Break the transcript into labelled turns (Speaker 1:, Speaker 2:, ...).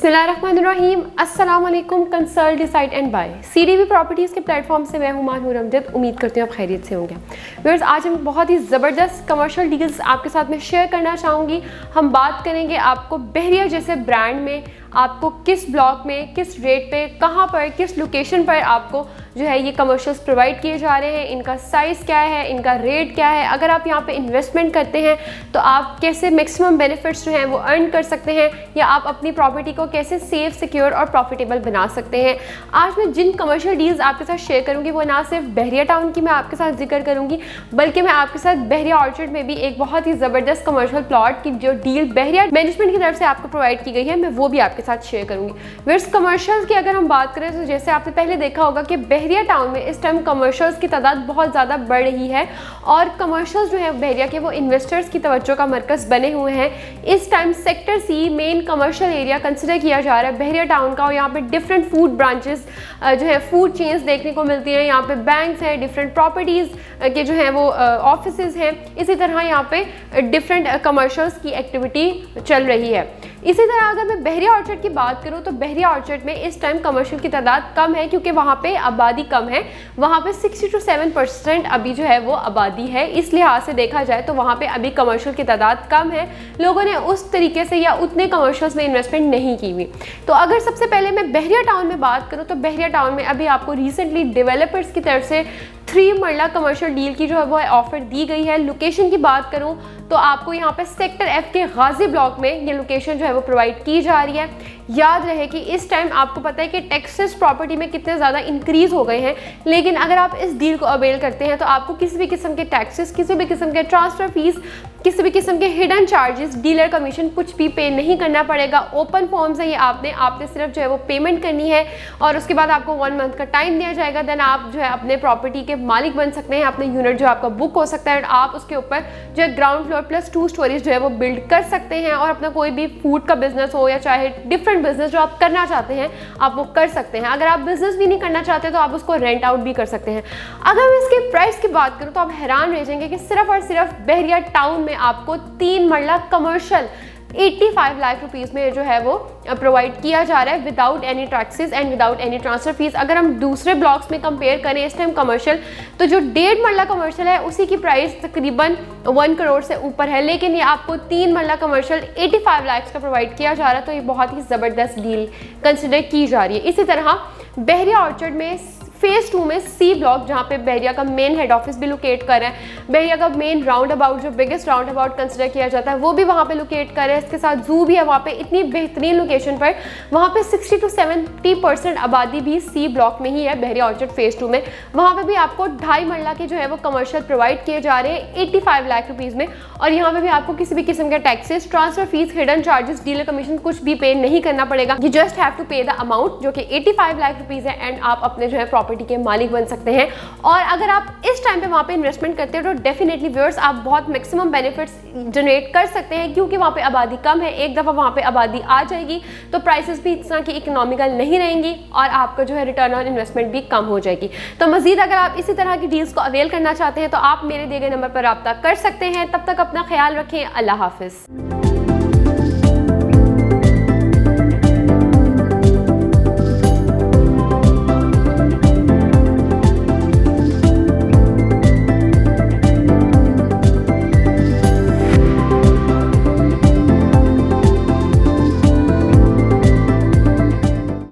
Speaker 1: बिस्मिल्लाहिर्रहमानिर्रहीम, अस्सलाम वालेकुम। Consult decide and buy CDV properties के प्लेटफॉर्म से मैं हूं मानूर अमजद। उम्मीद करती हूँ आप खैरियत से होंगे। व्यूअर्स, आज हम बहुत ही ज़बरदस्त कमर्शियल डील्स आपके साथ में शेयर करना चाहूँगी। हम बात करेंगे आपको बहरिया जैसे ब्रांड में आपको किस ब्लॉक में, किस रेट पे, कहाँ पर, किस लोकेशन पर आपको जो है ये कमर्शियल्स प्रोवाइड किए जा रहे हैं, इनका साइज़ क्या है, इनका रेट क्या है, अगर आप यहाँ पे इन्वेस्टमेंट करते हैं तो आप कैसे मैक्सिमम बेनिफिट्स जो हैं वो अर्न कर सकते हैं, या आप अपनी प्रॉपर्टी को कैसे सेफ, सिक्योर और प्रॉफिटेबल बना सकते हैं। आज मैं जिन कमर्शियल डील्स आपके साथ शेयर करूँगी वो ना सिर्फ बहरिया टाउन की मैं आपके साथ जिक्र करूँगी, बल्कि मैं आपके साथ बहरिया ऑर्चर्ड में भी एक बहुत ही ज़बरदस्त कमर्शियल प्लॉट की जो डील बहरिया मैनेजमेंट की तरफ से आपको प्रोवाइड की गई है, मैं वो भी आपके साथ शेयर करूँगी। व्यूअर्स, कमर्शियल्स की अगर हम बात करें तो जैसे आपने पहले देखा होगा कि बहरिया टाउन में इस टाइम कमर्शियल्स की तादाद बहुत ज़्यादा बढ़ रही है और कमर्शियल्स जो है बहरिया के वो इन्वेस्टर्स की तवज्जो का मरकज़ बने हुए हैं। इस time sector C main commercial area consider किया जा रहा है बहरिया टाउन का, और यहाँ पे डिफरेंट फूड ब्रांचेस जो है फूड चेन्स देखने को मिलती हैं। यहाँ पे बैंक्स हैं, डिफरेंट प्रॉपर्टीज़ के जो हैं वो ऑफिसेज हैं। इसी तरह यहाँ पे डिफरेंट कमर्शियल्स की एक्टिविटी चल रही है। इसी तरह अगर मैं बहरिया ऑर्चर्ड की बात करूँ तो बहरिया ऑर्चर्ड में इस टाइम कमर्शियल की तादाद कम है, क्योंकि वहाँ पे आबादी कम है। वहाँ पे 60 to 7% अभी जो है वो आबादी है। इस लिहाज से देखा जाए तो वहाँ पे अभी कमर्शियल की तादाद कम है, लोगों ने उस तरीके से या उतने कमर्शियल्स में इन्वेस्टमेंट नहीं की हुई। तो अगर सबसे पहले मैं बहरिया टाउन में बात करूँ तो बहरिया टाउन में अभी आपको रिसेंटली डेवलपर्स की तरफ से 3 मरला कमर्शियल डील की जो है वो ऑफर दी गई है। लोकेशन की बात करूं तो आपको यहाँ पे सेक्टर F के गाजी ब्लॉक में ये लोकेशन जो है वो प्रोवाइड की जा रही है। याद रहे कि इस टाइम आपको पता है कि टैक्सेस प्रॉपर्टी में कितने ज़्यादा इंक्रीज़ हो गए हैं, लेकिन अगर आप इस डील को अवेल करते हैं तो आपको किसी भी किस्म के टैक्सेस, किसी भी किस्म के ट्रांसफ़र फीस, किसी भी किस्म के हिडन चार्जेस, डीलर कमीशन कुछ भी पे नहीं करना पड़ेगा। ओपन फॉर्म्स है ये, आपने सिर्फ जो है वो पेमेंट करनी है और उसके बाद आपको 1 मंथ का टाइम दिया जाएगा। देन आप जो है अपने प्रॉपर्टी के मालिक बन सकते हैं। अपने यूनिट जो आपका बुक हो सकता है, आप उसके ऊपर जो है ग्राउंड फ्लोर प्लस 2 स्टोरीज जो है वो बिल्ड कर सकते हैं और अपना कोई भी फूड का बिजनेस हो या चाहे डिफरेंट बिजनेस जो आप करना चाहते हैं आप वो कर सकते हैं। अगर आप बिजनेस भी नहीं करना चाहते तो आप उसको रेंट आउट भी कर सकते हैं। अगर मैं इसके प्राइस की बात करूँ तो आप हैरान रह जाएंगे कि सिर्फ और सिर्फ बहरिया टाउन में आपको 3 मरला कमर्शियल 85 लाख रुपीज़ में जो है वो प्रोवाइड किया जा रहा है without any taxes and without any transfer fees. अगर हम दूसरे ब्लॉक्स में कंपेयर करें इस टाइम कमर्शियल, तो जो 1.5 मरला कमर्शियल है उसी की प्राइस तकरीबन 1 करोड़ से ऊपर है, लेकिन ये आपको 3 मरला कमर्शियल 85 लाख का प्रोवाइड किया जा रहा है। तो ये बहुत ही ज़बरदस्त डील कंसिडर की जा रही है। इसी तरह बहरिया ऑर्चर्ड में फेज़ 2 में सी ब्लॉक, जहाँ पे बहरिया का मेन हेड ऑफिस भी लोकेट कर रहा है, बहरिया का मेन राउंड अबाउट जो बिगेस्ट राउंड अबाउट कंसिडर किया जाता है वो भी वहाँ पे लोकेट कर रहा है। इसके साथ जू भी है वहाँ पे, इतनी बेहतरीन लोकेशन पर। वहाँ पे 60 to 70% आबादी भी सी ब्लॉक में ही है बहरिया ऑर्चर्ड फेज़ 2 में। वहाँ पे भी आपको 2.5 मरला के जो है वो कमर्शियल प्रोवाइड किए जा रहे हैं 85 लाख रुपीज़ में, और यहाँ पे भी आपको किसी भी किस्म के taxes, transfer fees, hidden charges, dealer commission कुछ भी पे नहीं करना पड़ेगा। यू जस्ट हैव टू पे द अमाउंट जो कि 85 लाख रुपीज़ है, एंड आप अपने जो है प्रॉपर्टी के मालिक बन सकते हैं। और अगर आप इस टाइम पे वहाँ पे इन्वेस्टमेंट करते हैं तो डेफिनेटली व्यूअर्स आप बहुत मैक्सिमम बेनिफिट्स जनरेट कर सकते हैं, क्योंकि वहाँ पे आबादी कम है। एक दफ़ा वहाँ पे आबादी आ जाएगी तो प्राइसेस भी इतना की इकोनॉमिकल नहीं रहेंगी और आपका जो है रिटर्न ऑन इन्वेस्टमेंट भी कम हो जाएगी। तो मजीद अगर आप इसी तरह की डील्स को अवेल करना चाहते हैं तो आप मेरे दिए गए नंबर पर रब्ता कर सकते हैं। तब तक अपना ख्याल रखें। अल्लाह हाफिज़।